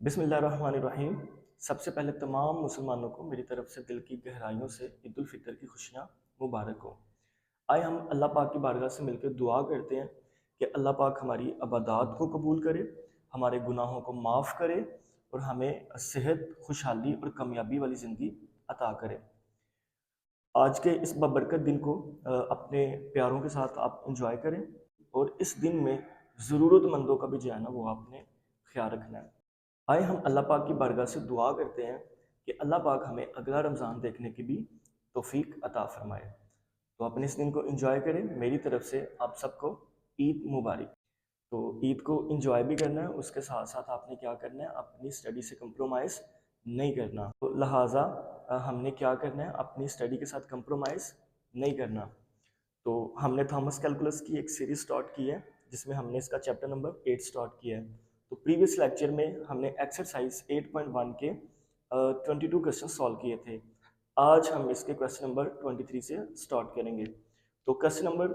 बिस्मिल्लाहिर्रहमानिर्रहीम। सबसे पहले तमाम मुसलमानों को मेरी तरफ से दिल की गहराइयों से ईद उल फितर की खुशियाँ मुबारक हो। आए हम अल्लाह पाक की बारगाह से मिलकर दुआ करते हैं कि अल्लाह पाक हमारी इबादत को कबूल करे, हमारे गुनाहों को माफ़ करे और हमें सेहत, खुशहाली और कामयाबी वाली ज़िंदगी अता करे। आज के इस बबरकत दिन को अपने प्यारों के साथ आप इंजॉय करें और इस दिन में ज़रूरतमंदों का भी जो है ना वो आपने ख्याल रखना है। आए हम अल्लाह पाक की बारगाह से दुआ करते हैं कि अल्लाह पाक हमें अगला रमज़ान देखने की भी तौफीक अता फरमाए। तो अपने इस दिन को एंजॉय करें। मेरी तरफ से आप सबको ईद मुबारक। तो ईद को एंजॉय भी करना है, उसके साथ साथ आपने क्या करना है, अपनी स्टडी से कंप्रोमाइज़ नहीं करना। तो लिहाजा हमने क्या करना है, अपनी स्टडी के साथ कंप्रोमाइज़ नहीं करना। तो हमने थॉमस कैलकुलस की एक सीरीज स्टार्ट की है जिसमें हमने इसका चैप्टर नंबर 8 स्टार्ट किया है। तो प्रीवियस लेक्चर में हमने एक्सरसाइज 8.1 के 22 क्वेश्चन सॉल्व किए थे। आज हम इसके क्वेश्चन नंबर 23 से स्टार्ट करेंगे। तो क्वेश्चन नंबर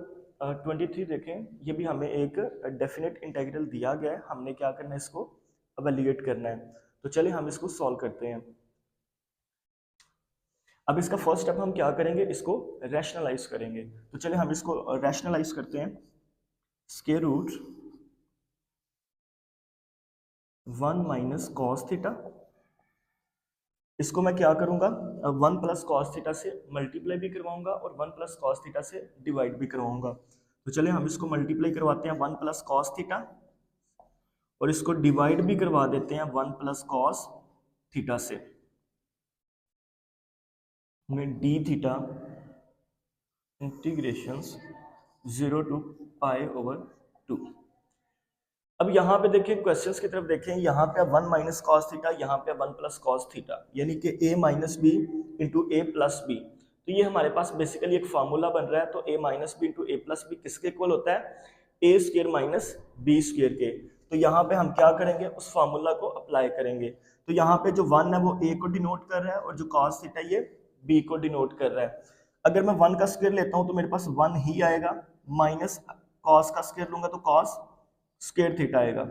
23 देखें, ये भी हमें एक डेफिनेट इंटीग्रल दिया गया है, हमने क्या करना है, इसको एवेल्युएट करना है। तो चलिए हम इसको सॉल्व करते हैं। अब इसका फर्स्ट स्टेप हम क्या करेंगे, इसको रैशनलाइज करेंगे। तो चलिए हम इसको रैशनलाइज करते हैं। Square root 1 minus cos theta, इसको मैं क्या करूंगा, 1 प्लस कॉस थीटा से मल्टीप्लाई भी करवाऊंगा और 1 प्लस कॉस थीटा से डिवाइड भी करवाऊंगा। तो चलिए हम इसको मल्टीप्लाई करवाते हैं 1 प्लस कॉस थीटा और इसको डिवाइड भी करवा देते हैं 1 प्लस कॉस थीटा से। में d theta integrations 0 to pi over 2। अब यहाँ पे देखिए, क्वेश्चंस की तरफ देखें, यहाँ पे 1 माइनस कॉस थीटा, यहाँ पे 1 प्लस कॉस थीटा, यानी कि a minus b into a plus b. तो ये हमारे पास बेसिकली एक फार्मूला बन रहा है। तो a minus b into a plus b किसके इक्वल होता है, a square minus b square के। तो यहाँ पे हम क्या करेंगे, उस फार्मूला को अप्लाई करेंगे। तो यहाँ पे जो 1 है वो a को डिनोट कर रहा है और जो कॉस थीटा ये b को डिनोट कर रहा है। अगर मैं 1 का स्क्वायर लेता हूँ तो मेरे पास 1 ही आएगा, माइनस कॉस का स्क्वायर लूंगा तो कॉस स्क्वायर थीटा आएगा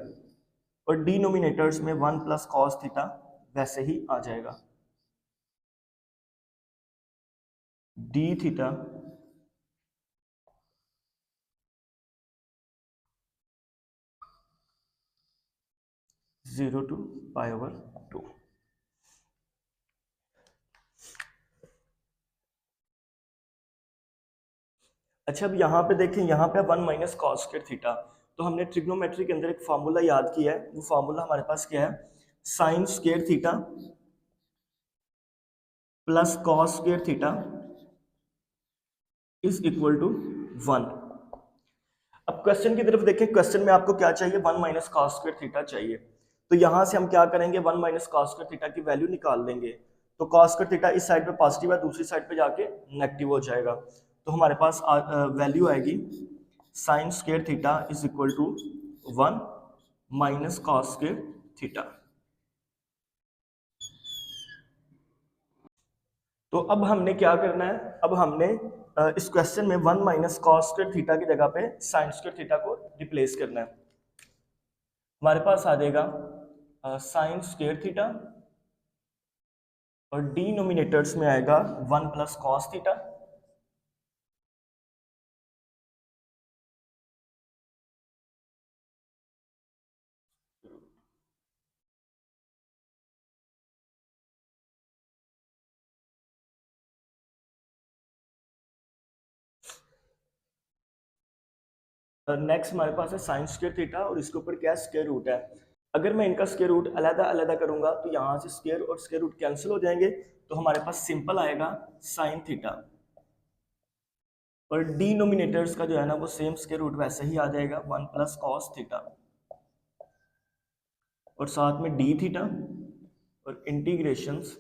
और डिनोमिनेटर्स में 1 प्लस कॉस थीटा वैसे ही आ जाएगा। D theta zero to pi over 2। अच्छा, अब यहाँ पे देखें, यहाँ पे 1 माइनस कॉस स्क्वायर थीटा। तो हमने ट्रिग्नोमेट्री के अंदर एक फार्मूला याद किया है। वो फार्मूला हमारे पास क्या है, sine square theta plus cos square theta is equal to 1। अब क्वेश्चन की तरफ देखें, क्वेश्चन में आपको क्या चाहिए, 1 माइनस कॉस स्क्वायर थीटा चाहिए। तो यहां से हम क्या करेंगे, 1 माइनस कॉस स्क्वायर थीटा की वैल्यू निकाल देंगे। तो कॉस स्क्वायर थीटा इस साइड पे पॉजिटिव है, दूसरी साइड पे जाके नेगेटिव हो जाएगा। तो हमारे पास वैल्यू आएगी sine square theta is equal to 1 minus cos square theta. तो अब हमने क्या करना है, अब हमने इस क्वेश्चन में 1 माइनस कॉस स्क्वायर थीटा की जगह पे साइन स्क्वायर थीटा को रिप्लेस करना है। हमारे पास आ जाएगा साइन स्क्वायर थीटा और डिनोमिनेटर्स में आएगा 1 प्लस कॉस थीटा। नेक्स्ट हमारे पास है साइन स्क्वायर थीटा और इसके ऊपर क्या स्क्वायर रूट है। अगर मैं इनका स्क्वायर रूट अलग अलग करूंगा तो यहाँ से स्क्वायर और स्क्वायर रूट कैंसिल हो जाएंगे। तो हमारे पास सिंपल आएगा साइन थीटा और डिनोमिनेटर्स का जो है ना वो सेम स्क्वायर रूट वैसे ही आ जाएगा 1 प्लस कॉस थीटा और साथ में डी थीटा और इंटीग्रेशंस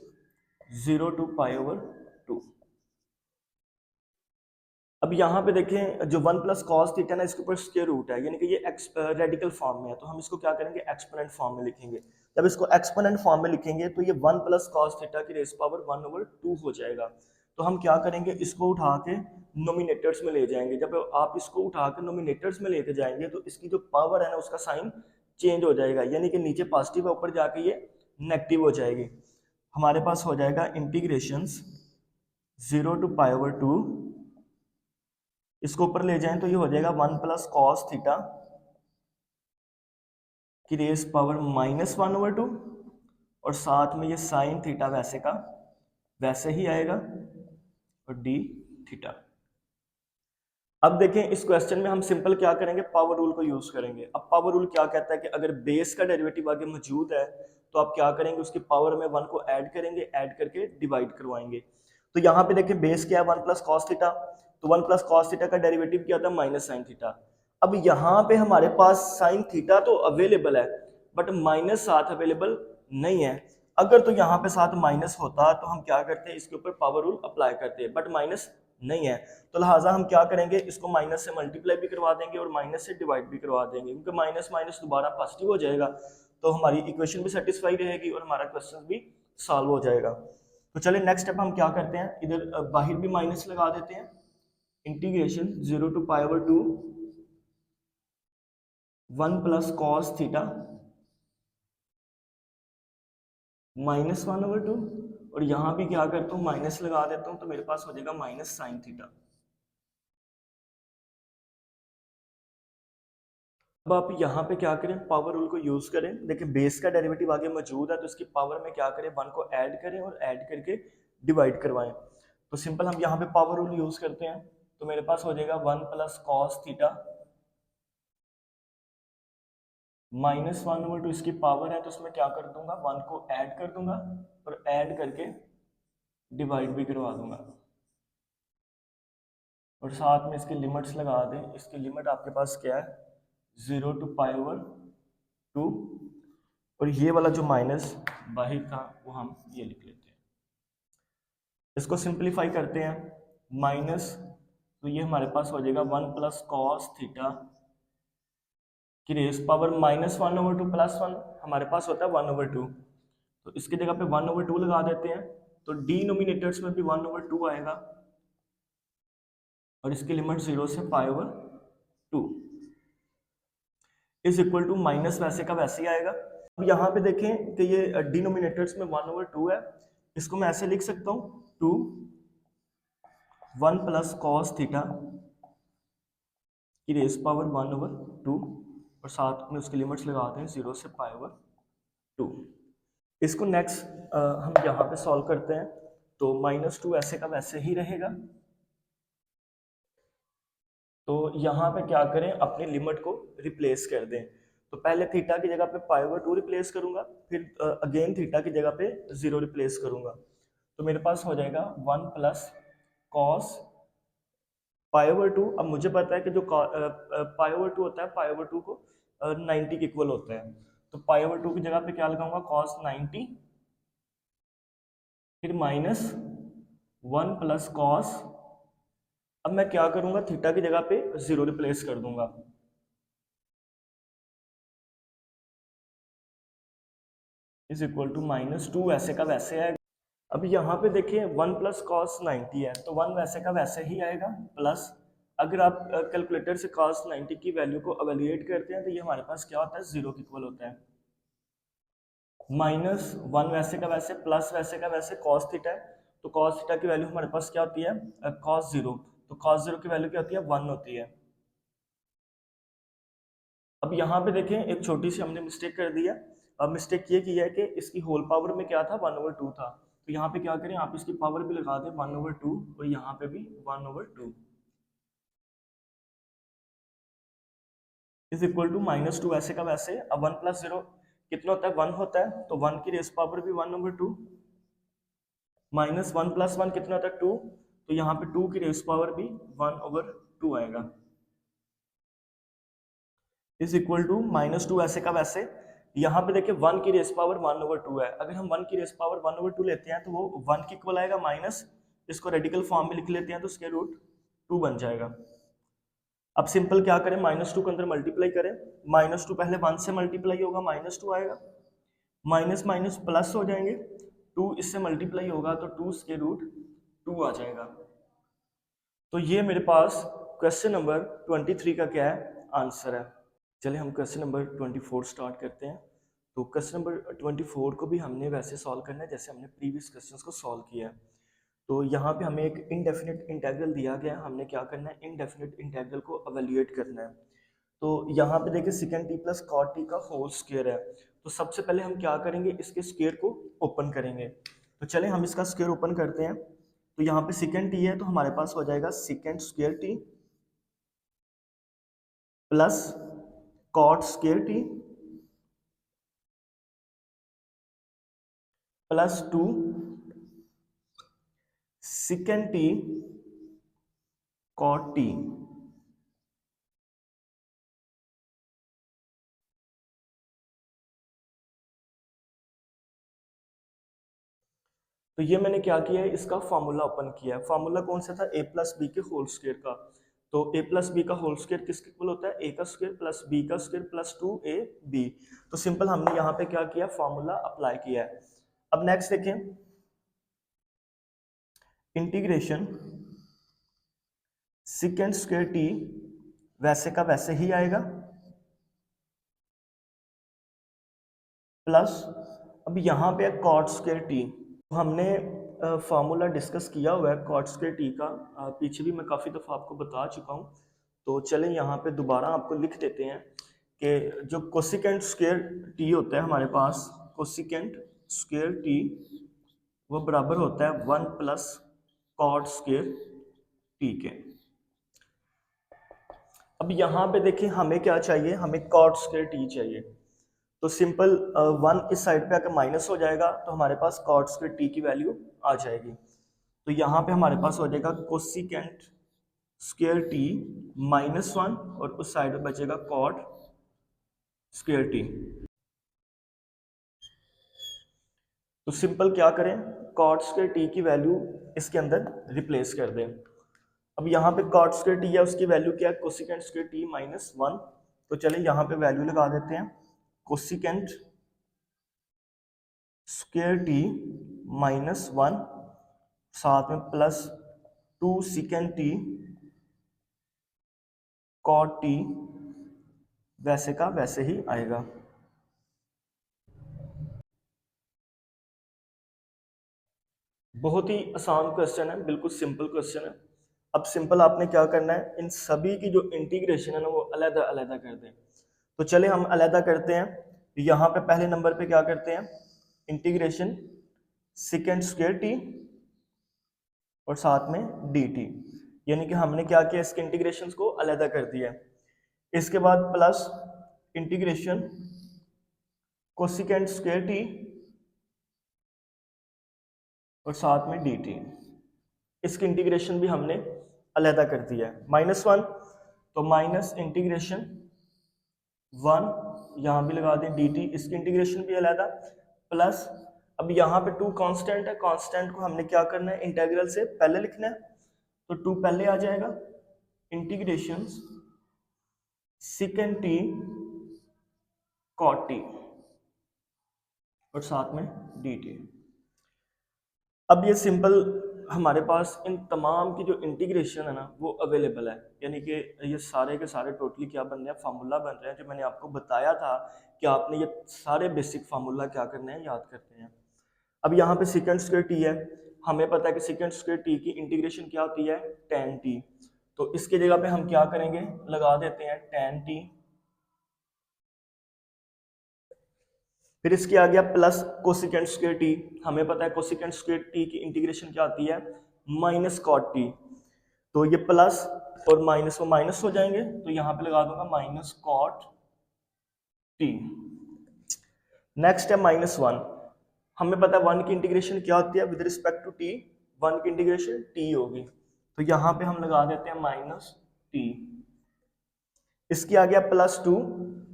0 टू पाई ओवर 2। अब यहाँ पे देखें, जो 1 प्लस कॉस थीटा ना, इसके ऊपर स्क्वायर रूट है, यानी कि ये रेडिकल फॉर्म में है। तो हम इसको क्या करेंगे, एक्सपोनेंट फॉर्म में लिखेंगे। जब इसको एक्सपोनेंट फॉर्म में लिखेंगे तो ये 1 प्लस कॉस थीटा की रेस पावर 1 ओवर 2 हो जाएगा। तो हम क्या करेंगे, इसको उठा के नोमिनेटर्स में ले जाएंगे। जब आप इसको उठा के नोमिनेटर्स में लेके जाएंगे तो इसकी जो पावर है ना, उसका साइन चेंज हो जाएगा, यानी कि नीचे पॉजिटिव है, ऊपर जाके ये नेगेटिव हो जाएगी। हमारे पास हो जाएगा इंटीग्रेशंस 0 to π/2, इसको ऊपर ले जाएं तो ये हो जाएगा 1 + cos थीटा की रेस पावर -1/2, और साथ में ये साइन थीटा वैसे का वैसे ही आएगा, और डी थीटा। अब देखें इस क्वेश्चन में हम सिंपल क्या करेंगे, पावर रूल को यूज करेंगे। अब पावर रूल क्या कहता है कि अगर बेस का डेरिवेटिव आगे मौजूद है तो आप क्या करेंगे, उसकी पावर में 1 को ऐड करेंगे, ऐड करके डिवाइड करवाएंगे। तो यहाँ पे देखिए बेस क्या है, 1 + cos थीटा, तो 1 + cos थीटा का डेरिवेटिव क्या था, -sin थीटा। अब यहाँ पे हमारे पास sin थीटा तो अवेलेबल है, बट माइनस साथ अवेलेबल नहीं है। अगर तो यहाँ पे साथ माइनस होता तो हम क्या करते हैं, इसके ऊपर पावर रूल अप्लाई करते हैं, बट माइनस नहीं है, तो लिहाजा हम क्या करेंगे, इसको माइनस से मल्टीप्लाई भी करवा देंगे और माइनस से डिवाइड भी करवा देंगे, क्योंकि माइनस माइनस दोबारा पॉजिटिव हो जाएगा, तो हमारी इक्वेशन भी सेटिस्फाई रहेगी और हमारा क्वेश्चन भी सॉल्व हो जाएगा। तो चलिए नेक्स्ट स्टेप हम क्या करते हैं, इधर बाहर भी माइनस लगा देते हैं। इंटीग्रेशन 0 to π/2 1 + cos थीटा -1/2, और यहां भी क्या करता हूं, माइनस लगा देता हूं, तो मेरे पास हो जाएगा -sin थीटा। अब आप यहाँ पे क्या करें, पावर रूल को यूज करें। देखिए बेस का डेरिवेटिव आगे मौजूद है, तो इसकी पावर में क्या करें, 1 को ऐड करें और ऐड करके डिवाइड करवाएं। तो सिंपल हम यहाँ पे पावर रूल यूज करते हैं, तो मेरे पास हो जाएगा 1 + cos थीटा -1/2, इसकी पावर है तो इसमें क्या कर दूंगा, 1 को ऐड कर दूंगा और ऐड करके डिवाइड भी करवा दूंगा, और साथ में इसकी लिमिट्स लगा दें। इसकी लिमिट आपके पास क्या है, 0 to π/2, और ये वाला जो माइनस बाहर था वो हम ये लिख लेते हैं। इसको सिंपलीफाई करते हैं, माइनस, तो ये हमारे पास हो जाएगा 1 + cos थीटा की रेस पावर -1/2 + 1, हमारे पास होता है 1/2, तो इसकी जगह पे 1/2 लगा देते हैं, तो डिनोमिनेटर्स में भी 1/2 आएगा, और इसकी लिमिट 0 से π/2 इज इक्वल टू माइनस वैसे का वैसे ही आएगा। अब यहाँ पे देखें कि ये डिनोमिनेटर्स में 1/2 है, इसको मैं ऐसे लिख सकता हूँ 2 1 + cos थीटा की रेस पावर 1/2, और साथ में उसकी लिमिट्स लगाते हैं 0 से π/2। इसको नेक्स्ट हम यहाँ पे सॉल्व करते हैं, तो -2 ऐसे का वैसे ही रहेगा। तो यहाँ पे क्या करें, अपनी लिमिट को रिप्लेस कर दें। तो पहले थीटा की जगह पे π/2 रिप्लेस करूंगा, फिर अगेन थीटा की जगह पे 0 रिप्लेस करूंगा, तो मेरे पास हो जाएगा 1 + cos π/2। अब मुझे पता है कि जो π/2 होता है, π/2 को 90 के इक्वल होता है, तो π/2 की जगह पे क्या लगाऊंगा, cos 90, फिर -1 + cos, अब मैं क्या करूंगा, थीटा की जगह पे 0 रिप्लेस कर दूंगा, इज इक्वल टू -2 ऐसे का वैसे आएगा। अब यहाँ पे देखिए 1 + cos 90 है, तो 1 वैसे का वैसे ही आएगा, प्लस अगर आप कैलकुलेटर से cos 90 की वैल्यू को एवेल्युएट करते हैं तो ये हमारे पास क्या होता है, 0 के इक्वल होता है। -1 वैसे का वैसे, प्लस वैसे का वैसे cos थीटा है, तो cos थीटा की वैल्यू हमारे पास क्या होती है, cos 0, तो cos 0 की वैल्यू क्या होती है, 1 होती है। अब यहाँ पे देखें एक छोटी सी हमने मिस्टेक कर दी है। अब मिस्टेक ये की है कि इसकी होल पावर में क्या था, 1/2 था, तो यहाँ पे क्या करें, आप इसकी पावर भी लगा दें 1/2, और यहाँ पे भी 1/2 इज इक्वल टू -2 ऐसे का वैसे। अब 1 + 0 कितना होता है, 1 होता है, तो 1 की रेस पावर भी 1/2, -1 + 1 कितना होता है, 2, तो यहाँ पे 2 की रेस पावर भी 1/2 आएगा, इज इक्वल टू -2 ऐसे का वैसे। यहाँ पे देखिए 1 की रेस पावर 1/2 है, अगर हम 1 की रेस पावर 1/2 लेते हैं तो वो 1 के इक्वल आएगा, माइनस इसको रेडिकल फॉर्म में लिख लेते हैं तो √2 बन जाएगा। अब सिंपल क्या करें, -2 के अंदर मल्टीप्लाई करें, -2 पहले 1 से मल्टीप्लाई होगा, -2 आएगा, माइनस माइनस प्लस हो जाएंगे, 2 इससे मल्टीप्लाई होगा तो 2 आ जाएगा। तो ये मेरे पास क्वेश्चन नंबर 23 का क्या है, आंसर है। चले हम क्वेश्चन नंबर 24 स्टार्ट करते हैं। तो क्वेश्चन नंबर 24 को भी हमने वैसे सॉल्व करना है जैसे हमने प्रीवियस क्वेश्चंस को सॉल्व किया है। तो यहाँ पे हमें एक इनडेफिनिट इंटीग्रल दिया गया है, हमने क्या करना है, इनडेफिनिट इंटीग्रल को एवेल्युएट करना है। तो यहाँ पे देखिए second t plus cot t का होल स्क्वायर है। तो सबसे पहले हम क्या करेंगे, इसके स्क्वायर को ओपन करेंगे। तो चले हम इसका स्क्वायर ओपन करते हैं। तो यहाँ पे सेकेंड टी है तो हमारे पास हो जाएगा second square t plus cot square t plus 2 second t cot t. तो ये मैंने क्या किया है, इसका फार्मूला ओपन किया है। फार्मूला कौन सा था, ए प्लस बी के होल स्क्वायर का। तो ए प्लस बी का होल स्क्वायर किसके इक्वल होता है, ए का स्क्वायर प्लस बी का स्क्वायर प्लस 2ab। तो सिंपल हमने यहाँ पे क्या किया, फार्मूला अप्लाई किया है। अब नेक्स्ट देखें, इंटीग्रेशन सेकेंड स्क्वायर टी वैसे का वैसे ही आएगा प्लस, अब यहाँ पे है कॉट स्क्वायर टी। हमने फार्मूला डिस्कस किया हुआ है कॉट स्क्वायर टी का, पीछे भी मैं काफ़ी दफ़ा आपको बता चुका हूँ। तो चलें यहाँ पे दोबारा आपको लिख देते हैं कि जो कोसिकेंट स्क्वायर टी होता है हमारे पास, कोसिकेंट स्क्वायर टी वो बराबर होता है 1 प्लस कॉट स्क्वायर टी के। अब यहाँ पे देखें हमें क्या चाहिए, हमें कॉट स्क्वायर टी चाहिए। तो सिंपल 1 इस साइड पे आकर माइनस हो जाएगा तो हमारे पास कॉट स्क्वायर टी की वैल्यू आ जाएगी। तो यहाँ पे हमारे पास हो जाएगा कोसिकेंट स्क्वायर टी -1 और उस साइड पे बचेगा कॉट स्क्वायर टी। तो सिंपल क्या करें, कॉट स्क्वायर टी की वैल्यू इसके अंदर रिप्लेस कर दें। अब यहाँ पे कॉट स्क्वायर टी है, उसकी वैल्यू क्या है, कोसिकेंट स्क्वायर टी -1। तो चलिए यहाँ पे वैल्यू लगा देते हैं, कोसिकेंट स्क्वायर टी -1 साथ में plus 2 second t cot t वैसे का वैसे ही आएगा। बहुत ही आसान क्वेश्चन है, बिल्कुल सिंपल क्वेश्चन है। अब सिंपल आपने क्या करना है, इन सभी की जो इंटीग्रेशन है ना वो अलग अलग कर दें। तो चले हम अलग करते हैं। यहाँ पे पहले नंबर पे क्या करते हैं, इंटीग्रेशन सेकेंड स्क्वायर टी और साथ में डी टी, यानी कि हमने क्या किया, इसके इंटीग्रेशन को अलग कर दिया। इसके बाद plus integration cosecant square T और साथ में डी टी, इसकी इंटीग्रेशन भी हमने अलग कर दिया है। -1 तो माइनस इंटीग्रेशन 1 यहाँ भी लगा दें डी टी, इसकी इंटीग्रेशन भी अलग, प्लस अब यहाँ पे 2 कांस्टेंट है, कांस्टेंट को हमने क्या करना है, इंटीग्रल से पहले लिखना है। तो 2 पहले आ जाएगा, integration second t cot t और साथ में डी टी। अब ये सिंपल हमारे पास इन तमाम की जो इंटीग्रेशन है ना वो अवेलेबल है, यानी कि ये सारे के सारे टोटली क्या बन रहे हैं, फार्मूला बन रहे हैं। जो मैंने आपको बताया था कि आपने ये सारे बेसिक फार्मूला क्या करने हैं, याद करते हैं। अब यहाँ पे सेकेंड स्क्वायर टी है, हमें पता है कि सेकेंड स्क्वायर टी की इंटीग्रेशन क्या होती है, tan टी। तो इसके जगह पे हम क्या करेंगे, लगा देते हैं tan टी, फिर इसके आ गया प्लस कोसिकेंट स्क्वायर टी। हमें पता है कोसिकेंट स्क्वायर टी की इंटीग्रेशन क्या आती है, माइनस कॉट टी। तो ये प्लस और माइनस वो माइनस हो जाएंगे, तो यहाँ पे लगा दूंगा माइनस कॉट टी। नेक्स्ट है -1, हमें पता है 1 की इंटीग्रेशन क्या होती है विद रिस्पेक्ट टू टी, 1 की इंटीग्रेशन टी होगी। तो यहाँ पे हम लगा देते हैं -t। इसके आ गया +2,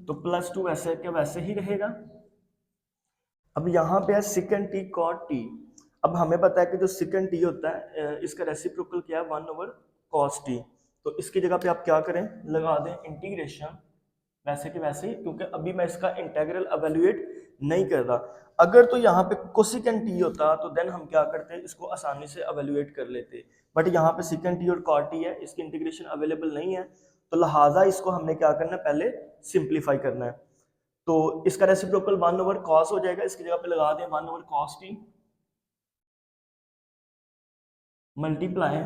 तो +2 वैसे क्या वैसे ही रहेगा। अब यहाँ पे है सेकेंड टी कॉट टी। अब हमें पता है कि जो सेकेंड टी होता है इसका रेसिप्रोकल क्या है, 1/cos टी। तो इसकी जगह पे आप क्या करें, लगा दें इंटीग्रेशन वैसे के वैसे ही, क्योंकि अभी मैं इसका इंटीग्रल एवेल्युएट नहीं कर रहा। अगर तो यहाँ पे कोसिकेंट टी होता तो देन हम क्या करते, इसको आसानी से एवेल्युएट कर लेते। बट यहाँ पे सेकेंड टी और कॉट टी है, इसकी इंटीग्रेशन अवेलेबल नहीं है। तो लिहाजा इसको हमने क्या करना है, पहले सिंप्लीफाई करना है। तो इसका रेसिप्रोकल 1/cos हो जाएगा, इसकी जगह पे लगा दें 1/cos t मल्टीप्लाई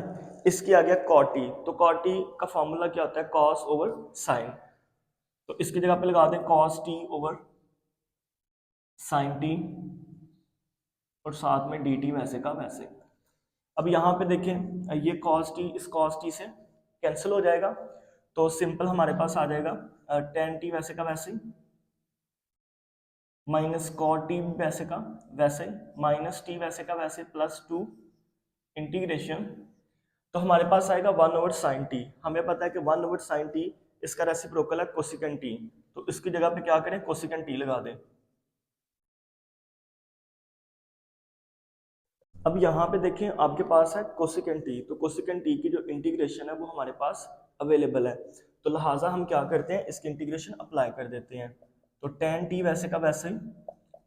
इसकी आ गया cot t। तो cot t का फॉर्मूला क्या होता है, cos/sin। तो इसकी जगह पे लगा दें cos t/sin t और साथ में dt वैसे का वैसे। अब यहाँ पे देखें ये cos t इस cos t से कैंसिल हो जाएगा, तो सिंपल हमारे पास आ जाएगा tan t वैसे का वैसे माइनस cot t वैसे का वैसे माइनस t वैसे का वैसे प्लस 2 इंटीग्रेशन। तो हमारे पास आएगा 1/sin t। हमें पता है कि 1/sin t इसका रेसिप्रोकल है कोसिकेंट t, तो इसकी जगह पे क्या करें, कोसिकेंट t लगा दें। अब यहाँ पे देखें आपके पास है कोसिकेंट t, तो कोसिकेंट t की जो इंटीग्रेशन है वो हमारे पास अवेलेबल है, तो लिहाजा हम क्या करते हैं, इसकी इंटीग्रेशन अप्लाई कर देते हैं। तो tan t वैसे का वैसे ही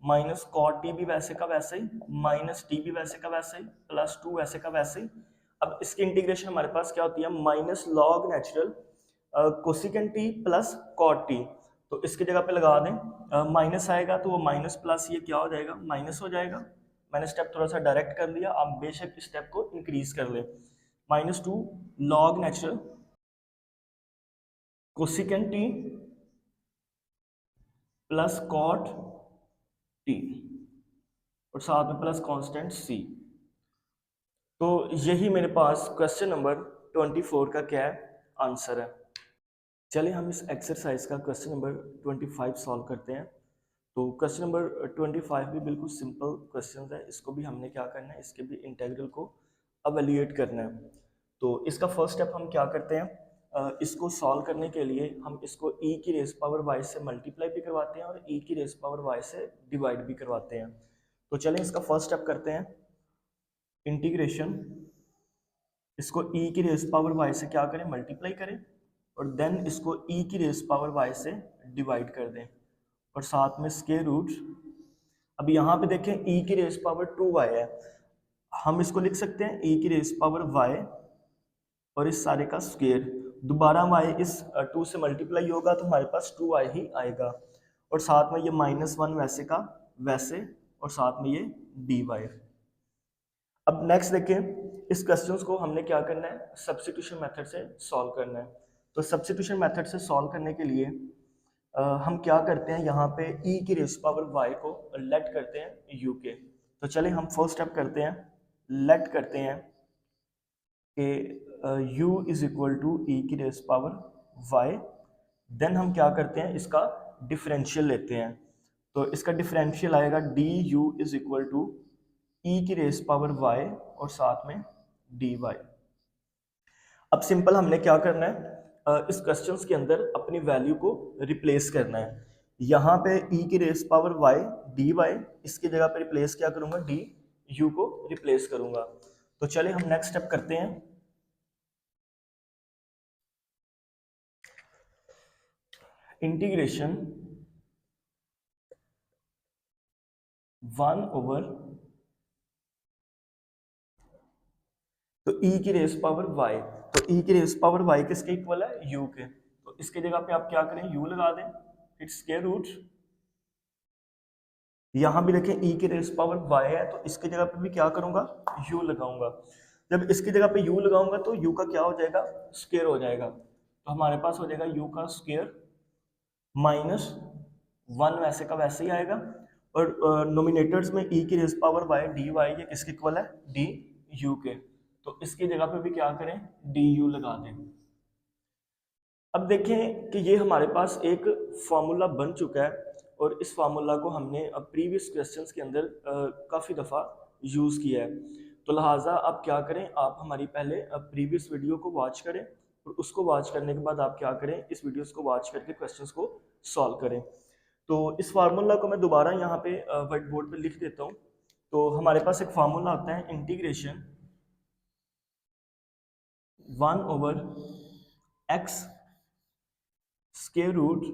माइनस cot t भी वैसे का वैसे ही माइनस t भी वैसे का वैसे ही प्लस 2 वैसे का वैसे ही। अब इसकी इंटीग्रेशन हमारे पास क्या होती है, minus log natural cosecant t plus cot t। तो इसकी जगह पे लगा दें माइनस आएगा तो वो माइनस प्लस ये क्या हो जाएगा, माइनस हो जाएगा। मैंने स्टेप थोड़ा सा डायरेक्ट कर लिया, आप बेशक इस स्टेप को इंक्रीज कर ले। -2 log natural cosecant t plus cot t और साथ में प्लस कांस्टेंट सी। तो यही मेरे पास क्वेश्चन नंबर 24 का क्या है, आंसर है। चलिए हम इस एक्सरसाइज का क्वेश्चन नंबर 25 सॉल्व करते हैं। तो क्वेश्चन नंबर 25 भी बिल्कुल सिंपल क्वेश्चन है, इसको भी हमने क्या करना है, इसके भी इंटेग्रल को अवेल्यूएट करना है। तो इसका फर्स्ट स्टेप हम क्या करते हैं, इसको सॉल्व करने के लिए हम इसको e की रेज पावर y से मल्टीप्लाई भी करवाते हैं और e की रेज पावर y से डिवाइड भी करवाते हैं। तो चलें इसका फर्स्ट स्टेप करते हैं, इंटीग्रेशन इसको e की रेज पावर y से क्या करें, मल्टीप्लाई करें और देन इसको e की रेज पावर y से डिवाइड कर दें और साथ में स्क्वायर रूट। अब यहाँ पे देखें e की रेज पावर 2y है, हम इसको लिख सकते हैं e की रेज पावर y और इस सारे का स्क्वायर। दोबारा y इस 2 से मल्टीप्लाई होगा तो हमारे पास 2y ही आएगा और साथ में ये -1 वैसे का वैसे और साथ में ये dy। अब नेक्स्ट देखें, इस क्वेश्चंस को हमने क्या करना है, सब्स्टिट्यूशन मेथड से सॉल्व करना है। तो सब्स्टिट्यूशन मेथड से सॉल्व करने के लिए हम क्या करते हैं, यहाँ पे e की रेज पावर y को लेट करते हैं u के। तो चलिए हम फर्स्ट स्टेप करते हैं, लेट करते हैं कि u is equal to e की रेज पावर y। देन हम क्या करते हैं, इसका डिफरेंशियल लेते हैं। तो इसका डिफरेंशियल आएगा du is equal to e की रेज पावर y और साथ में dy। अब सिंपल हमने क्या करना है, इस क्वेश्चंस के अंदर अपनी वैल्यू को रिप्लेस करना है। यहाँ पे e की रेज पावर y dy, इसकी जगह पे रिप्लेस क्या करूंगा, du को रिप्लेस करूंगा। तो चलिए हम नेक्स्ट स्टेप करते हैं, इंटीग्रेशन 1 ओवर तो e की रेज पावर y, तो e की रेज पावर y किसके इक्वल है, u के। तो इसकी जगह पे आप क्या करें, u लगा दें, इट्स स्क्वायर रूट। यहां भी देखें e की रेज पावर y है तो इसकी जगह पे भी क्या करूंगा, u लगाऊंगा। जब इसकी जगह पे u लगाऊंगा तो u का क्या हो जाएगा, स्क्वायर हो जाएगा। तो हमारे पास हो जाएगा u का स्क्वायर -1 वैसे का वैसे ही आएगा और नोमिनेटर्स में e की रेज पावर y dy ये किसके इक्वल है, du के। तो इसकी जगह पे भी क्या करें, du लगा दें। अब देखें कि ये हमारे पास एक फार्मूला बन चुका है और इस फार्मूला को हमने प्रीवियस क्वेश्चंस के अंदर काफ़ी दफ़ा यूज़ किया है। तो लिहाजा आप क्या करें, आप हमारी पहले प्रीवियस वीडियो को वॉच करें और उसको वॉच करने के बाद आप क्या करें, इस वीडियोस को वॉच करके क्वेश्चंस को सॉल्व करें। तो इस फार्मूला को मैं दोबारा यहाँ पे व्हाइट बोर्ड पे लिख देता हूँ। तो हमारे पास एक फार्मूला होता है, integration 1 over x square root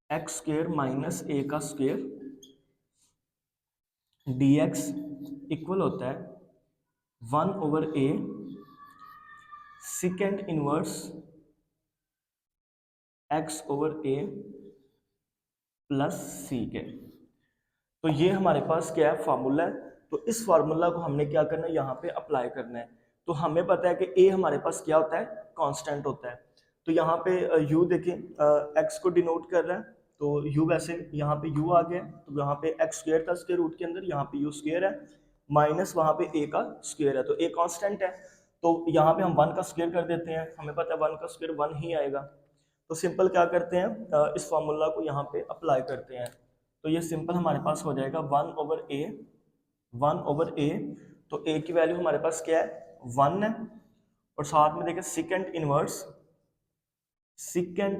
x square minus a का स्क्वायर dx इक्वल होता है 1 over a secant inverse x over a plus c के। तो ये हमारे पास क्या है, फार्मूला है। तो इस फार्मूला को हमने क्या करना है, यहाँ पे अप्लाई करना है। तो हमें पता है कि ए हमारे पास क्या होता है, कांस्टेंट होता है। तो यहाँ पे u देखें, x को डिनोट कर रहा है, तो u वैसे यहाँ पे u आ गया, तो यहाँ पे x स्क्वायर था स्क्वायर रूट के अंदर, यहाँ पे u स्क्वायर है, माइनस वहाँ पे a का स्क्वायर है, तो a कांस्टेंट है। तो यहाँ पे हम 1 का स्क्वायर कर देते हैं, हमें पता है 1 का स्क्वायर 1 ही आएगा। तो सिंपल क्या करते हैं, इस फार्मूला को यहाँ पे अप्लाई करते हैं। तो ये सिंपल हमारे पास हो जाएगा 1/a। तो a की वैल्यू हमारे पास क्या है, 1 है। और साथ में देखें second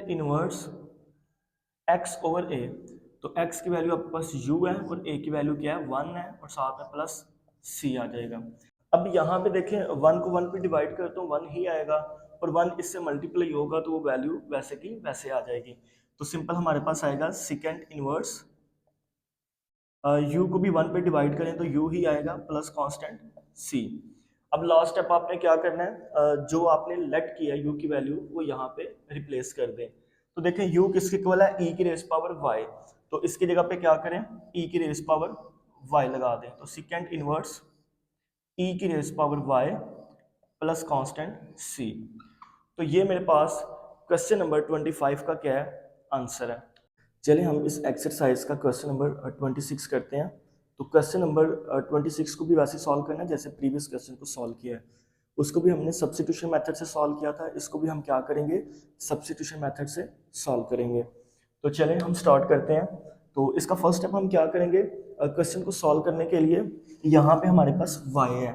inverse x over a। तो x की वैल्यू आपके पास u है और a की वैल्यू क्या है, 1 है, और साथ में प्लस c आ जाएगा। अब यहाँ पे देखें 1 को 1 पे डिवाइड करता हूँ 1 ही आएगा, और 1 इससे मल्टीप्लाई होगा तो वो वैल्यू वैसे की वैसे आ जाएगी। तो सिंपल हमारे पास आएगा सेकेंड इनवर्स, u को भी 1 पे डिवाइड करें तो u ही आएगा प्लस कांस्टेंट c। अब लास्ट स्टेप आपने क्या करना है, जो आपने लेट किया u की वैल्यू वो यहाँ पे रिप्लेस कर दें। तो देखें u किसके इक्वल है, e की रेस पावर y। तो इसकी जगह पे क्या करें, e की रेस पावर y लगा दें। तो सेकेंड इनवर्स e की raise power y plus constant c। तो ये मेरे पास क्वेश्चन नंबर 25 का क्या है, आंसर है। चलिए हम इस एक्सरसाइज का क्वेश्चन नंबर 26 करते हैं। तो क्वेश्चन नंबर 26 को भी वैसे सॉल्व करना है जैसे प्रीवियस क्वेश्चन को सॉल्व किया है। उसको भी हमने सब्स्टिट्यूशन मेथड से सॉल्व किया था, इसको भी हम क्या करेंगे, सब्स्टिट्यूशन मेथड से सॉल्व करेंगे। तो चलें हम स्टार्ट करते हैं। तो इसका फर्स्ट स्टेप हम क्या करेंगे, क्वेश्चन को सॉल्व करने के लिए यहाँ पे हमारे पास y है।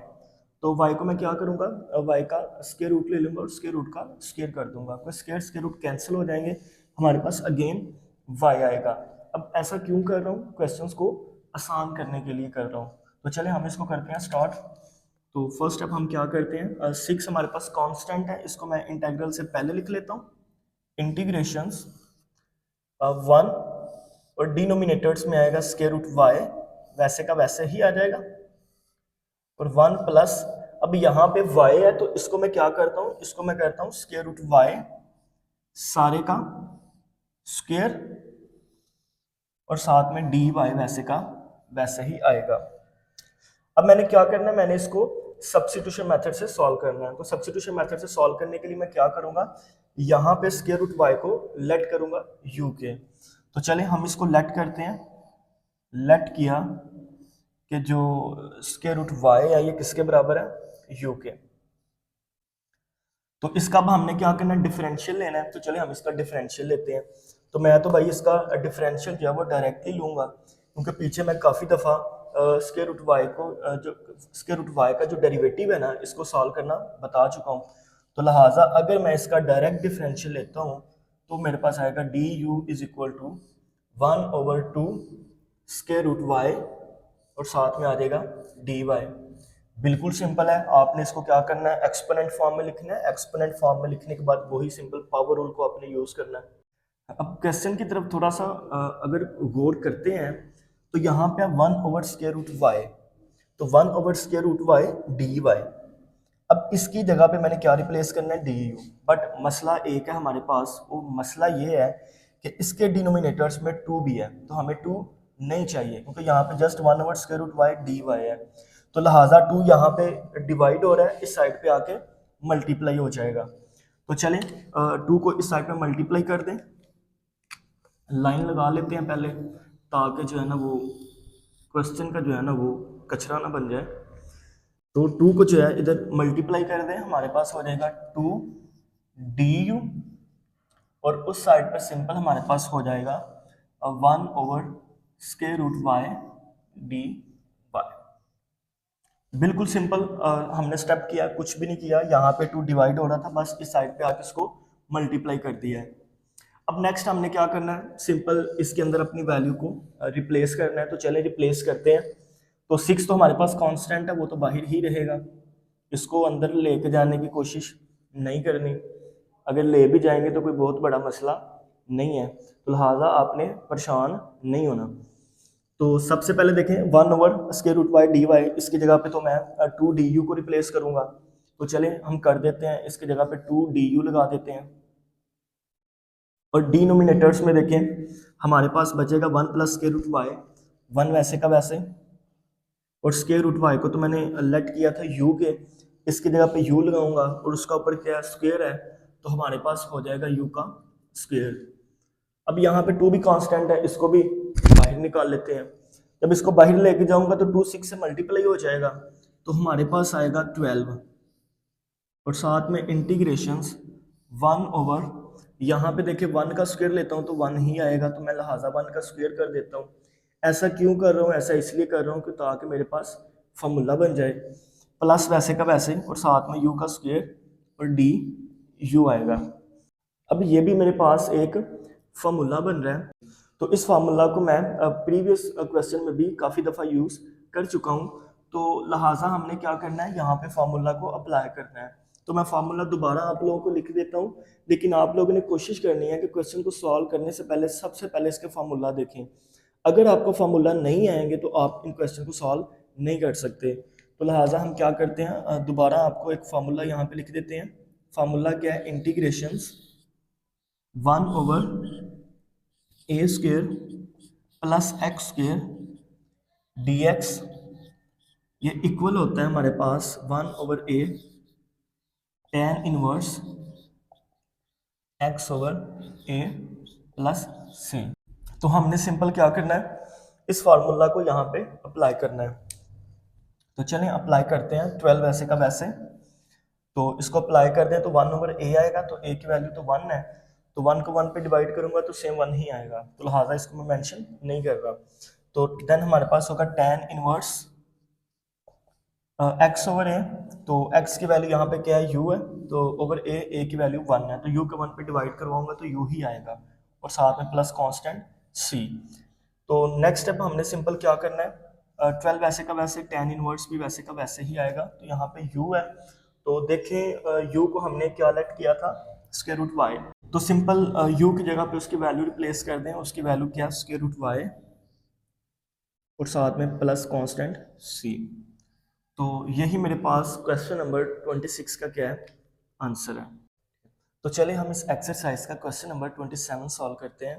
तो y को मैं क्या करूँगा, y का स्क्वायर रूट ले लूँगा और स्क्वायर रूट का स्क्वायर कर दूंगा। तो स्क्वायर रूट कैंसिल हो जाएंगे, हमारे पास अगेन y आएगा। अब ऐसा क्यों कर रहा हूँ, क्वेश्चंस को आसान करने के लिए कर रहा हूँ। तो चले हम इसको करते हैं स्टार्ट। तो फर्स्ट स्टेप हम क्या करते हैं, 6 हमारे पास कांस्टेंट है, इसको मैं इंटीग्रल से पहले लिख लेता हूँ। इंटीग्रेशंस 1 और डिनोमिनेटर्स में आएगा स्क्वायर रूट y, वैसे का वैसे ही आ जाएगा, और 1 प्लस, अब यहाँ पे y है तो इसको मैं क्या करता हूँ, इसको मैं करता हूँ स्क्वायर रूट y सारे का स्क्वायर, और साथ में dy वैसे का वैसे ही आएगा। अब मैंने क्या करना है, मैंने इसको सब्स्टिट्यूशन मेथड से सॉल्व करना है। तो सब्स्टिट्यूशन मेथड से सॉल्व करने के लिए मैं क्या करूंगा, यहाँ पे स्क्वायर रूट y को लेट करूंगा u के। तो चले हम इसको लेट करते हैं। लेट किया कि जो स्क्वायर रूट y है ये किसके बराबर है, u के। तो इसका अब हमने क्या करना है, डिफरेंशियल लेना है। तो चले हम इसका डिफरेंशियल लेते हैं। तो मैं तो भाई इसका डिफरेंशियल जो है वो डायरेक्टली लूंगा, क्योंकि पीछे मैं काफ़ी दफ़ा स्क्वायर रूट वाई को जो स्क्वायर रूट वाई का जो डेरिवेटिव है ना, इसको सॉल्व करना बता चुका हूँ। तो लिहाजा अगर मैं इसका डायरेक्ट डिफरेंशियल लेता हूँ तो मेरे पास आएगा d u is equal to 1/2 square root y, और साथ में आ जाएगा डी वाई। बिल्कुल सिंपल है, आपने इसको क्या करना है, एक्सपोनेंट फॉर्म में लिखना है। एक्सपोनेंट फॉर्म में लिखने के बाद वही सिंपल पावर रूल को आपने यूज करना है। अब क्वेश्चन की तरफ थोड़ा सा अगर गौर करते हैं तो यहाँ पे 1/स्क्वायर रूट वाई, तो 1/स्क्वायर रूट वाई डी वाई। अब इसकी जगह पे मैंने क्या रिप्लेस करना है, डी यू। बट मसला एक है हमारे पास, वो मसला ये है कि इसके डिनोमिनेटर्स में 2 भी है, तो हमें 2 नहीं चाहिए, क्योंकि यहाँ पे जस्ट 1/स्क्वायर रूट वाई डी वाई है। तो लिहाजा 2 यहाँ पे डिवाइड हो रहा है, इस साइड पे आके मल्टीप्लाई हो जाएगा। तो चलें 2 को इस साइड पे मल्टीप्लाई कर दें, लाइन लगा लेते हैं पहले, ताकि जो है ना वो क्वेश्चन का जो है ना वो कचरा ना बन जाए। तो 2 को जो है इधर मल्टीप्लाई कर दें, हमारे पास हो जाएगा 2 डी यू, और उस साइड पर सिंपल हमारे पास हो जाएगा 1/स्क्वायर रूट वाई डी वाई। बिल्कुल सिंपल, हमने स्टेप किया, कुछ भी नहीं किया। यहाँ पे 2 डिवाइड हो रहा था, बस इस साइड पे आके इसको मल्टीप्लाई कर दिया है। अब नेक्स्ट हमने क्या करना है, सिंपल इसके अंदर अपनी वैल्यू को रिप्लेस करना है। तो चले रिप्लेस करते हैं। तो 6 तो हमारे पास कांस्टेंट है, वो तो बाहर ही रहेगा, इसको अंदर लेके जाने की कोशिश नहीं करनी। अगर ले भी जाएंगे तो कोई बहुत बड़ा मसला नहीं है, तो लिहाजा आपने परेशान नहीं होना। तो सबसे पहले देखें 1/स्क्वायर रूट वाई डी वाई, इसकी जगह पे तो मैं 2 डी यू को रिप्लेस करूंगा। तो चलें हम कर देते हैं, इसकी जगह पे 2 डी यू लगा देते हैं। और डिनोमिनेटर्स में देखें हमारे पास बचेगा 1 प्लस स्क्वायर रूट वाई, 1 वैसे का वैसे, और स्क्वायर रूट वाई को तो मैंने लेट किया था यू के, इसकी जगह पे यू लगाऊंगा और उसका ऊपर क्या स्क्वायर है, तो हमारे पास हो जाएगा यू का स्क्वायर। अब यहाँ पे 2 भी कांस्टेंट है, इसको भी बाहर निकाल लेते हैं। जब इसको बाहर लेके जाऊंगा तो 2 6 से मल्टीप्लाई हो जाएगा, तो हमारे पास आएगा 12, और साथ में इंटीग्रेशंस 1 ओवर, यहाँ पे देखिए 1 का स्क्वायर लेता हूँ तो 1 ही आएगा, तो मैं लिहाजा 1 का स्क्वायर कर देता हूँ। ऐसा क्यों कर रहा हूँ, ऐसा इसलिए कर रहा हूँ कि ताकि मेरे पास फॉर्मूला बन जाए, प्लस वैसे का वैसे और साथ में यू का स्क्वायर और डी यू आएगा। अब ये भी मेरे पास एक फार्मूला बन रहा है, तो इस फार्मूला को मैं प्रीवियस क्वेश्चन में भी काफ़ी दफ़ा यूज़ कर चुका हूँ, तो लिहाजा हमने क्या करना है, यहाँ पे फार्मूला को अप्लाई करना है। तो मैं फार्मूला दोबारा आप लोगों को लिख देता हूँ, लेकिन आप लोगों ने कोशिश करनी है कि क्वेश्चन को सॉल्व करने से पहले सबसे पहले इसके फार्मूला देखें। अगर आपको फार्मूला नहीं आएंगे तो आप इन क्वेश्चन को सॉल्व नहीं कर सकते। तो लिहाजा हम क्या करते हैं, दोबारा आपको एक फार्मूला यहाँ पे लिख देते हैं। फार्मूला क्या है, integrations 1 over a square plus x square d x, ये इक्वल होता है हमारे पास 1 over a tan inverse x over a plus c. तो हमने सिंपल क्या करना है, इस फार्मूला को यहाँ पे अप्लाई करना है। तो चलें अप्लाई करते हैं, 12 वैसे का वैसे, तो इसको अप्लाई कर दें तो 1 ओवर ए आएगा, तो ए की वैल्यू तो 1 है, तो 1 को 1 पे डिवाइड करूंगा तो सेम 1 ही आएगा, तो लिहाजा इसको मैं मेंशन नहीं कर रहा। तो देन हमारे पास होगा tan इनवर्स एक्स ओवर ए, तो x की वैल्यू यहाँ पे क्या है, u है, तो ओवर ए की वैल्यू 1 है, तो u को 1 पे डिवाइड करवाऊंगा तो u ही आएगा, और साथ में प्लस कांस्टेंट c। तो नेक्स्ट स्टेप हमने सिंपल क्या करना है, 12 वैसे का वैसे, tan इनवर्स भी वैसे का वैसे ही आएगा, तो यहाँ पे u है, तो देखें u को हमने क्या लेट किया था, स्क्वायर रूट y, तो सिंपल u की जगह पे उसकी वैल्यू रिप्लेस कर दें, उसकी वैल्यू क्या, स्क्वायर रूट y और साथ में प्लस कांस्टेंट c। तो यही मेरे पास क्वेश्चन नंबर 26 का क्या है, आंसर है। तो चलिए हम इस एक्सरसाइज का क्वेश्चन नंबर 27 सॉल्व करते हैं।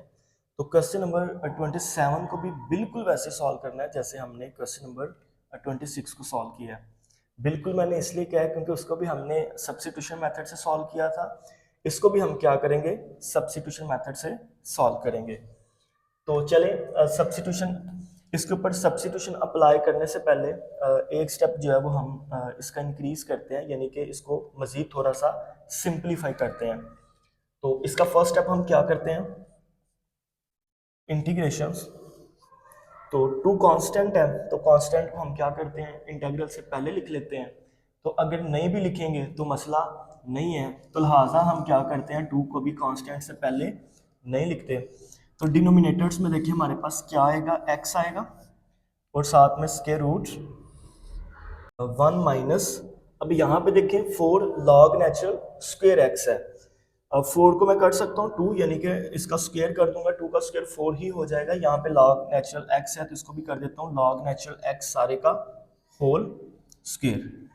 तो क्वेश्चन नंबर 27 को भी बिल्कुल वैसे सॉल्व करना है जैसे हमने क्वेश्चन नंबर 26 को सॉल्व किया है। बिल्कुल मैंने इसलिए किया है क्योंकि उसको भी हमने सब्स्टिट्यूशन मेथड से सॉल्व किया था, इसको भी हम क्या करेंगे, सब्स्टिट्यूशन मेथड से सॉल्व करेंगे। तो चले सब्स्टिट्यूशन, इसके ऊपर सब्स्टिट्यूशन अप्लाई करने से पहले एक स्टेप जो है वो हम इसका इंक्रीज करते हैं, यानी कि इसको मज़ीद थोड़ा सा सिंप्लीफाई करते हैं। तो इसका फर्स्ट स्टेप हम क्या करते हैं, इंटीग्रेशंस, तो टू कांस्टेंट है तो कांस्टेंट को हम क्या करते हैं, इंटीग्रल से पहले लिख लेते हैं। तो अगर नहीं भी लिखेंगे तो मसला नहीं है, तो लिहाजा हम क्या करते हैं, टू को भी कांस्टेंट से पहले नहीं लिखते। तो डिनोमिनेटर्स में देखिए हमारे पास क्या आएगा, x आएगा और साथ में स्क्वायर रूट 1 माइनस, अब यहाँ पे देखें 4 लॉग नेचुरल स्क्वायर x है। अब 4 को मैं कर सकता हूँ 2, यानी कि इसका स्क्वायर कर दूंगा, 2 का स्क्वायर 4 ही हो जाएगा। यहाँ पे लॉग नेचुरल x है तो इसको भी कर देता हूँ लॉग नेचुरल x सारे का होल स्क्वायर।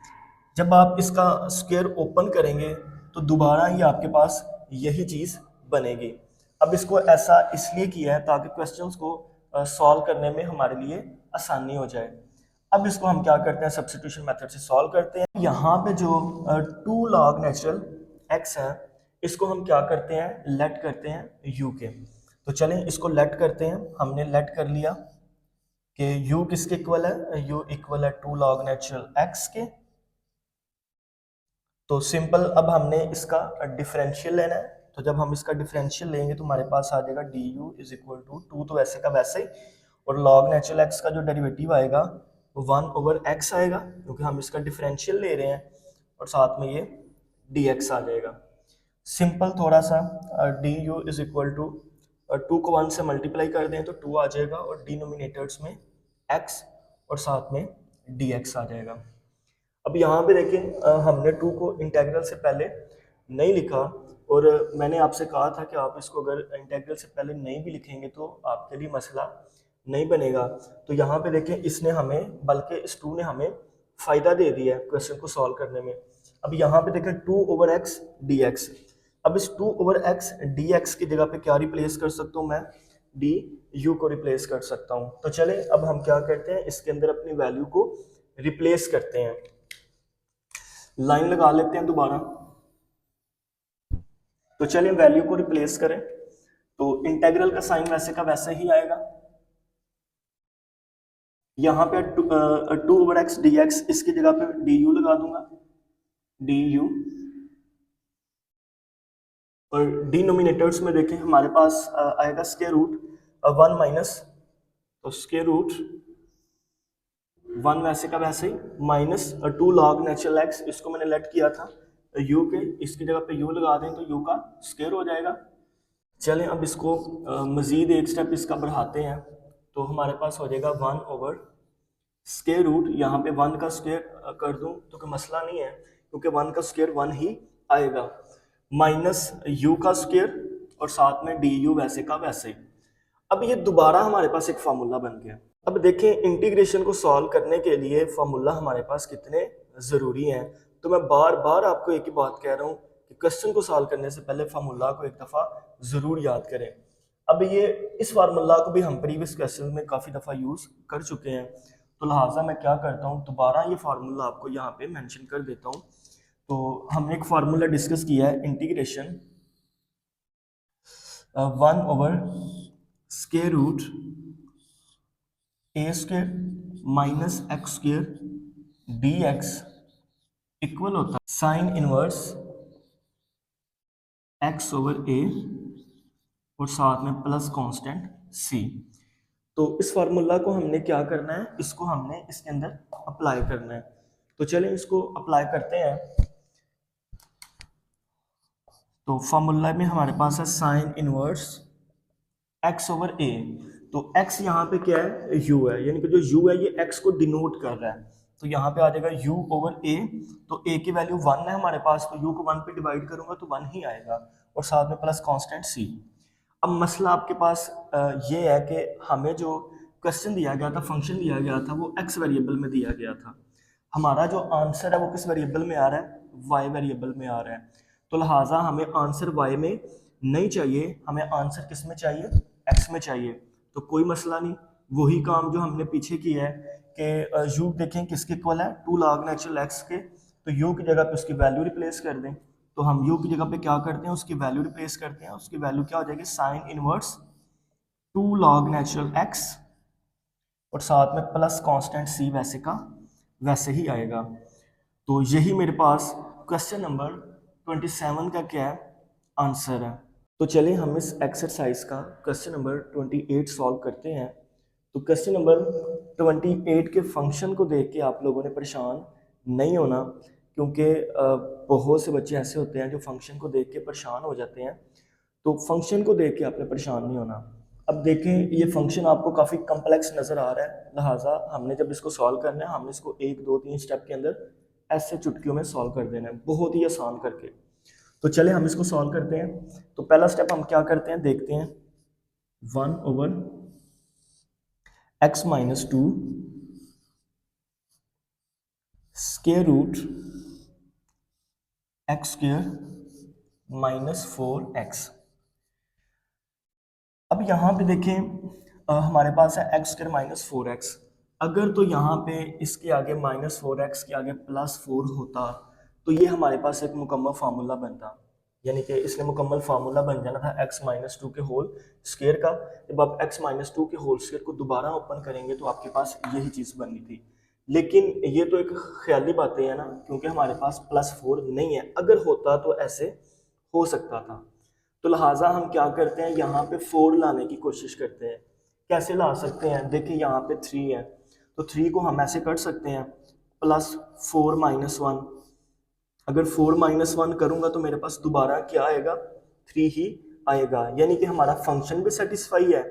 जब आप इसका स्क्वायर ओपन करेंगे तो दोबारा ही आपके पास यही चीज़ बनेगी। अब इसको ऐसा इसलिए किया है ताकि क्वेश्चंस को सॉल्व करने में हमारे लिए आसानी हो जाए। अब इसको हम क्या करते हैं, सब्स्टिट्यूशन मेथड से सॉल्व करते हैं। यहाँ पे जो 2 लॉग नेचुरल x है, इसको हम क्या करते हैं, लेट करते हैं u के। तो चलें इसको लेट करते हैं, हमने लेट कर लिया कि u किसके इक्वल है, u इक्वल है 2 लॉग नेचुरल x के। तो सिंपल अब हमने इसका डिफरेंशियल लेना है, तो जब हम इसका डिफरेंशियल लेंगे तो हमारे पास आ जाएगा d u is equal to 2 तो वैसे का वैसे ही, और लॉग नेचुरल एक्स का जो डेरिवेटिव आएगा वो 1 ओवर एक्स आएगा क्योंकि हम इसका डिफरेंशियल ले रहे हैं, और साथ में ये डी एक्स आ जाएगा। सिंपल थोड़ा सा d u is equal to 2 को 1 से मल्टीप्लाई कर दें तो 2 आ जाएगा, और डिनोमिनेटर्स में x और साथ में dx आ जाएगा। अब यहाँ पे देखें हमने 2 को इंटीग्रल से पहले नहीं लिखा, और मैंने आपसे कहा था कि आप इसको अगर इंटीग्रल से पहले नहीं भी लिखेंगे तो आपके लिए मसला नहीं बनेगा। तो यहाँ पे देखें इसने हमें, बल्कि इस 2 ने हमें फ़ायदा दे दिया है क्वेश्चन को सॉल्व करने में। अब यहाँ पे देखें 2 ओवर एक्स डी एक्स, अब इस 2/x dx की जगह पे क्या रिप्लेस कर सकता हूँ मैं, du को रिप्लेस कर सकता हूँ। तो चले अब हम क्या करते हैं, इसके अंदर अपनी वैल्यू को रिप्लेस करते हैं। लाइन लगा लेते हैं दोबारा। तो चलिए वैल्यू को रिप्लेस करें, तो इंटेग्रल का साइन वैसे का वैसे ही आएगा। यहाँ पे 2/x dx, इसकी जगह पे du लगा दूंगा, du। और डिनोमिनेटर्स में देखें हमारे पास आएगा स्क्वायर रूट 1 माइनस, तो स्क्वायर रूट 1 वैसे का वैसे ही माइनस 2 log नेचुरल एक्स, इसको मैंने लेट किया था u के, इसकी जगह पे u लगा दें तो u का स्क्वायर हो जाएगा। चलें अब इसको मजीद एक स्टेप इसका बढ़ाते हैं, तो हमारे पास हो जाएगा 1 स्क्वायर रूट, यहाँ पे 1 का स्क्वायर कर दूं तो कोई मसला नहीं है, क्योंकि 1 का स्क्वायर 1 ही आएगा, माइनस u का स्क्वायर और साथ में du वैसे का वैसे ही। अब ये दोबारा हमारे पास एक फार्मूला बन गया। अब देखें इंटीग्रेशन को सॉल्व करने के लिए फार्मूला हमारे पास कितने ज़रूरी हैं। तो मैं बार बार आपको एक ही बात कह रहा हूँ कि क्वेश्चन को सॉल्व करने से पहले फार्मूला को एक दफ़ा ज़रूर याद करें। अब ये इस फार्मूला को भी हम प्रीवियस क्वेश्चन में काफ़ी दफ़ा यूज़ कर चुके हैं, तो लिहाजा मैं क्या करता हूँ, दोबारा ये फार्मूला आपको यहाँ पे मेंशन कर देता हूँ। तो हमने एक फार्मूला डिस्कस किया है, integration 1 square root a square minus x square d x equal होता है sine inverse x over a और साथ में प्लस कांस्टेंट सी। तो इस फार्मूला को हमने क्या करना है, इसको हमने इसके अंदर अप्लाई करना है। तो चलिए इसको अप्लाई करते हैं। तो फार्मूला में हमारे पास है साइन इनवर्स एक्स ओवर ए। तो x यहाँ पे क्या है, u है, यानी कि जो u है ये x को डिनोट कर रहा है, तो यहाँ पे आ जाएगा u ओवर a। तो a की वैल्यू 1 है हमारे पास, तो u को 1 पे डिवाइड करूंगा तो 1 ही आएगा, और साथ में प्लस कांस्टेंट c। अब मसला आपके पास ये है कि हमें जो क्वेश्चन दिया गया था, फंक्शन दिया गया था, वो x वेरिएबल में दिया गया था। हमारा जो आंसर है वो किस वेरिएबल में आ रहा है, y वेरिएबल में आ रहा है। तो लिहाजा हमें आंसर y में नहीं चाहिए, हमें आंसर किस में चाहिए, x में चाहिए। तो कोई मसला नहीं, वही काम जो हमने पीछे किया है कि u देखें किसके इक्वल है, 2 log नेचुरल x के, तो u की जगह पे उसकी वैल्यू रिप्लेस कर दें। तो हम u की जगह पे क्या करते हैं, उसकी वैल्यू रिप्लेस करते हैं, उसकी वैल्यू क्या हो जाएगी, sine inverse 2 log natural x और साथ में प्लस कांस्टेंट c वैसे का वैसे ही आएगा। तो यही मेरे पास क्वेश्चन नंबर 27 का क्या है, आंसर है। तो चलिए हम इस एक्सरसाइज का क्वेश्चन नंबर 28 सॉल्व करते हैं। तो क्वेश्चन नंबर 28 के फंक्शन को देख के आप लोगों ने परेशान नहीं होना, क्योंकि बहुत से बच्चे ऐसे होते हैं जो फंक्शन को देख के परेशान हो जाते हैं। तो फंक्शन को देख के आपने परेशान नहीं होना। अब देखें ये फंक्शन आपको काफ़ी कम्प्लेक्स नज़र आ रहा है, लिहाजा हमने जब इसको सॉल्व करना है, हमने इसको 1 2 3 स्टेप के अंदर ऐसे चुटकियों में सॉल्व कर देना है, बहुत ही आसान करके। तो चले हम इसको सॉल्व करते हैं। तो पहला स्टेप हम क्या करते हैं, देखते हैं। 1/x-2 square root x square minus 4x। अब यहाँ पे देखें हमारे पास है एक्स स्क्वायर माइनस 4x। अगर तो यहाँ पे इसके आगे -4x के आगे +4 होता, तो ये हमारे पास एक मुकम्मल फार्मूला बनता, यानी कि इसने मुकम्मल फार्मूला बन जाना था x-2 के होल स्क्वायर का। जब आप x-2 के होल स्क्वायर को दोबारा ओपन करेंगे तो आपके पास यही चीज़ बननी थी। लेकिन ये तो एक ख्याली बातें हैं ना, क्योंकि हमारे पास +4 नहीं है। अगर होता तो ऐसे हो सकता था, तो लिहाजा हम क्या करते हैं, यहाँ पे 4 लाने की कोशिश करते हैं। कैसे ला सकते हैं, देखिए यहाँ पे 3 है, तो 3 को हम ऐसे कर सकते हैं +4 - 1। अगर 4 - 1 करूंगा तो मेरे पास दोबारा क्या आएगा, 3 ही आएगा, यानी कि हमारा फंक्शन भी सेटिस्फाई है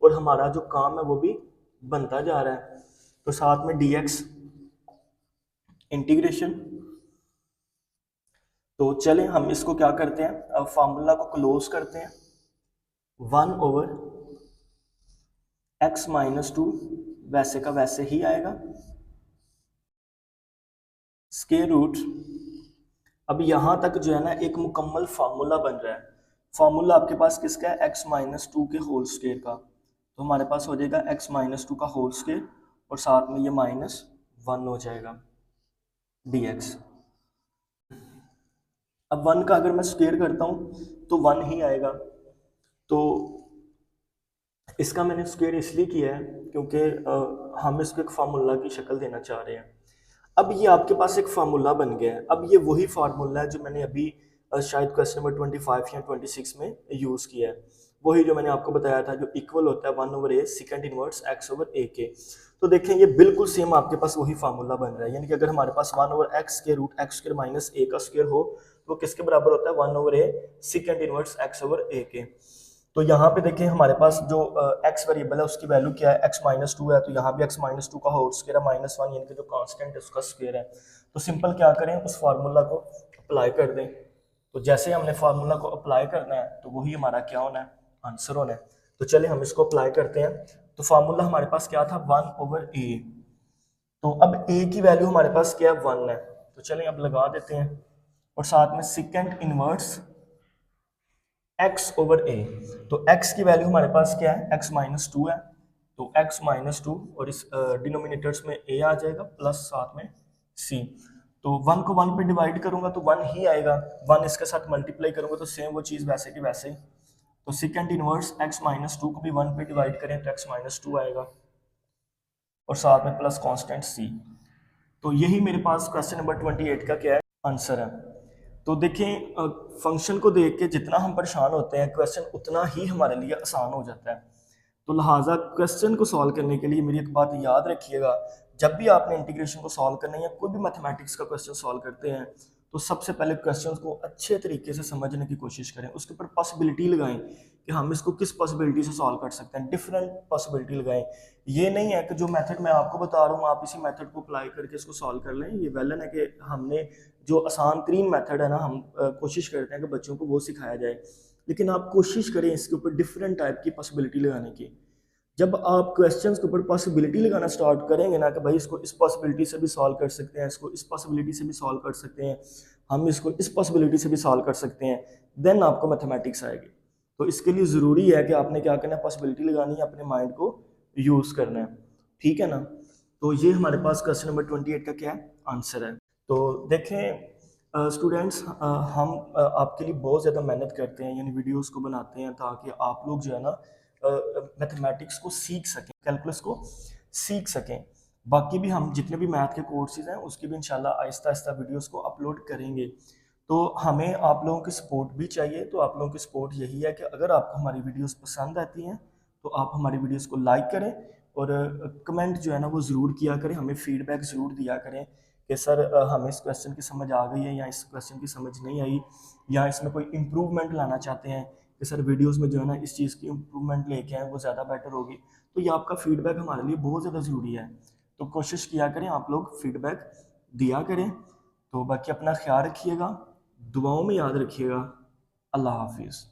और हमारा जो काम है वो भी बनता जा रहा है। तो साथ में dx इंटीग्रेशन। तो चलें हम इसको क्या करते हैं, अब फार्मूला को क्लोज करते हैं। 1/x-2 वैसे का वैसे ही आएगा, स्क्वायर रूट अब यहाँ तक जो है ना एक मुकम्मल फार्मूला बन रहा है। फार्मूला आपके पास किसका है, x माइनस टू के होल स्क्वायर का। तो हमारे पास हो जाएगा x माइनस टू का होल स्क्वायर और साथ में ये माइनस वन हो जाएगा dx। अब वन का अगर मैं स्क्वायर करता हूँ तो वन ही आएगा। तो इसका मैंने स्क्वायर इसलिए किया है क्योंकि हम इसको एक फार्मूला की शक्ल देना चाह रहे हैं। अब ये आपके पास एक फार्मूला बन गया है। अब ये वही फार्मूला है जो मैंने अभी शायद क्वेश्चन नंबर 25 या 26 में यूज़ किया है। वही जो मैंने आपको बताया था, जो इक्वल होता है 1/a second inverse x over a के। तो देखें ये बिल्कुल सेम आपके पास वही फार्मूला बन रहा है। यानी कि अगर हमारे पास 1/x के root x square minus a का स्क्वायर हो तो किसके बराबर होता है, 1/a second inverse x over a के। तो यहाँ पे देखें हमारे पास जो x वेरिएबल है उसकी वैल्यू क्या है, x माइनस टू है। तो यहाँ भी x माइनस टू का होल स्क्वायर है माइनस वन, यानी कि जो कांस्टेंट है उसका स्क्वायर है। तो सिंपल क्या करें, उस फार्मूला को अप्लाई कर दें। तो जैसे हमने फार्मूला को अप्लाई करना है तो वही हमारा क्या होना है, आंसर होना है। तो चले हम इसको अप्लाई करते हैं। तो फार्मूला हमारे पास क्या था, 1/a। तो अब a की वैल्यू हमारे पास क्या है, 1 है। तो चलें अब लगा देते हैं और साथ में second inverse x over a। तो x की वैल्यू हमारे पास क्या है, x माइनस टू है। तो x माइनस टू और इस डिनोमिनेटर्स में a आ जाएगा प्लस साथ में c। तो 1 को 1 पे डिवाइड करूंगा तो 1 ही आएगा, 1 इसके साथ मल्टीप्लाई करूंगा तो सेम वो चीज़ वैसे की वैसे ही। तो second inverse x minus two को भी 1 पे डिवाइड करें तो x माइनस टू आएगा और साथ में प्लस कांस्टेंट c। तो यही मेरे पास क्वेश्चन नंबर 28 का क्या है, आंसर है। तो देखें फंक्शन को देख के जितना हम परेशान होते हैं क्वेश्चन उतना ही हमारे लिए आसान हो जाता है। तो लिहाजा क्वेश्चन को सॉल्व करने के लिए मेरी एक बात याद रखिएगा, जब भी आपने इंटीग्रेशन को सॉल्व करना है या कोई भी मैथमेटिक्स का क्वेश्चन सॉल्व करते हैं तो सबसे पहले क्वेश्चन को अच्छे तरीके से समझने की कोशिश करें, उसके ऊपर पॉसिबिलिटी लगाएं कि हम इसको किस पॉसिबिलिटी से सॉल्व कर सकते हैं, डिफरेंट पॉसिबिलिटी लगाएं। ये नहीं है कि जो मेथड मैं आपको बता रहा हूँ आप इसी मेथड को अप्लाई करके इसको सॉल्व कर लें। ये वेलन है कि हमने जो आसान तरीन मेथड है ना, हम कोशिश करते हैं कि बच्चों को वो सिखाया जाए, लेकिन आप कोशिश करें इसके ऊपर डिफरेंट टाइप की पॉसिबिलिटी लगाने की। जब आप क्वेश्चंस के ऊपर पॉसिबिलिटी लगाना स्टार्ट करेंगे ना कि भाई इसको इस पॉसिबिलिटी से भी सॉल्व कर सकते हैं, इसको इस पॉसिबिलिटी से भी सॉल्व कर सकते हैं, हम इसको इस पॉसिबिलिटी से भी सॉल्व कर सकते हैं, देन आपको मैथमेटिक्स आएगी। तो इसके लिए ज़रूरी है कि आपने क्या करना है, पॉसिबिलिटी लगानी है, अपने माइंड को यूज़ करना है। ठीक है ना। तो ये हमारे पास क्वेश्चन नंबर 28 का क्या है, आंसर है। तो देखें स्टूडेंट्स, हम आपके लिए बहुत ज़्यादा मेहनत करते हैं, यानी वीडियोस को बनाते हैं ताकि आप लोग जो है ना मैथमेटिक्स को सीख सकें, कैलकुलस को सीख सकें। बाकी भी हम जितने भी मैथ के कोर्सेज हैं उसकी भी इंशाल्लाह आहिस्ता आहिस्ता वीडियोस को अपलोड करेंगे। तो हमें आप लोगों की सपोर्ट भी चाहिए। तो आप लोगों की सपोर्ट यही है कि अगर आपको हमारी वीडियोस पसंद आती हैं तो आप हमारी वीडियोस को लाइक करें और कमेंट जो है ना वो ज़रूर किया करें, हमें फीडबैक ज़रूर दिया करें कि सर हमें इस क्वेश्चन की समझ आ गई है या इस क्वेश्चन की समझ नहीं आई, या इसमें कोई इम्प्रूवमेंट लाना चाहते हैं कि सर वीडियोस में जो है ना इस चीज़ की इम्प्रूवमेंट लेके आए वो ज़्यादा बेटर होगी। तो ये आपका फीडबैक हमारे लिए बहुत ज़्यादा ज़रूरी है। तो कोशिश किया करें, आप लोग फीडबैक दिया करें। तो बाकी अपना ख्याल रखिएगा, दुआओं में याद रखिएगा। अल्लाह हाफिज़।